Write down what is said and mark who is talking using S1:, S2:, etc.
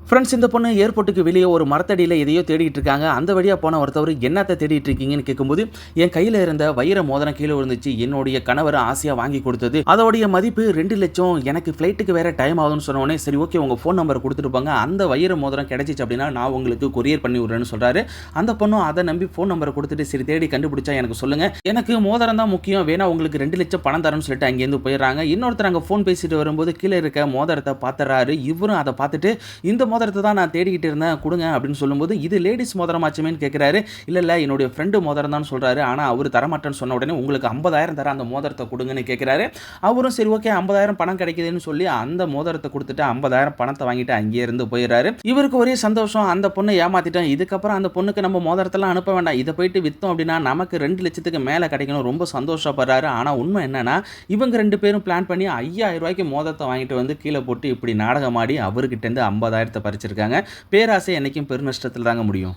S1: Friends, இந்த பொண்ணு ஏர்போர்ட்டுக்கு வெளியே ஒரு மரத்தடியில் எதையோ தேடிட்டு இருக்காங்க. அந்த வழியாக போன ஒருத்தவர் என்னத்தை தேடிட்டு இருக்கீங்கன்னு கேட்கும்போது, என் கையில் இருந்த வைர மோதிரம் கீழே விழுந்துச்சு, என்னுடைய கணவர் ஆசையாக வாங்கி கொடுத்தது, அதோடைய மதிப்பு 2,00,000, எனக்கு ஃப்ளைட்டுக்கு வேற டைம் ஆகுதுன்னு சொன்னோடனே, சரி ஓகே உங்கள் ஃபோன் நம்பர் கொடுத்துட்டு போங்க, அந்த வைர மோதிரம் கிடைச்சிச்சு அப்படின்னா நான் உங்களுக்கு கொரியர் பண்ணி விடுறேன்னு சொல்கிறாரு. அந்த பொண்ணும் அதை நம்பி ஃபோன் நம்பரை கொடுத்துட்டு, சரி தேடி கண்டுபிடிச்சா எனக்கு சொல்லுங்கள், எனக்கு மோதிரம் தான் முக்கியம், வேணா உங்களுக்கு 2,00,000 பணம் தரேன்னு சொல்லிட்டு அங்கேருந்து போயிடுறாங்க. இன்னொருத்தர் அங்கே ஃபோன் பேசிட்டு வரும்போது கீழே இருக்க மோதிரத்தை பார்த்துறாரு. இவரும் அதை பார்த்துட்டு, இந்த மோதிரத்தை தான் நான் தேடிக்கிட்டு இருந்தேன், கொடுங்க அப்படின்னு சொல்லும்போது, இது லேடிஸ் மோதிரமாச்சுமேன்னு கேட்குறாரு. இல்லை என்னுடைய ஃப்ரெண்டு மோதிரம் தான் சொல்கிறாரு, ஆனால் அவர் தரமாட்டேன்னு சொன்ன உடனே உங்களுக்கு 50,000 தர, அந்த மோதிரத்தை கொடுங்கன்னு கேட்குறாரு. அவரும் சரி ஓகே 50,000 பணம் கிடைக்குதுன்னு சொல்லி அந்த மோதிரத்தை கொடுத்துட்டு 50,000 பணத்தை வாங்கிட்டு அங்கேயே இருந்து போயிடுறாரு. இவருக்கு ஒரே சந்தோஷம், அந்த பொண்ணை ஏமாத்திட்டோம், இதுக்கப்புறம் அந்த பொண்ணுக்கு நம்ம மோதிரத்தெல்லாம் அனுப்ப வேண்டாம், இதை போயிட்டு விற்றோம் அப்படின்னா நமக்கு 2,00,000க்கு மேலே கிடைக்கணும், ரொம்ப சந்தோஷப்படுறாரு. ஆனால் உண்மை என்னன்னா, இவங்க 2 பேரும் பிளான் பண்ணி 5,000 ரூபாய்க்கு மோதிரத்தை வாங்கிட்டு வந்து கீழே போட்டு இப்படி நாடகமாடி அவர்கிட்ட இருந்து 50,000 பறிச்சிருக்காங்க. பேராசை என்னைக்கும் பெருநஷ்டத்தில் தாங்க முடியும்.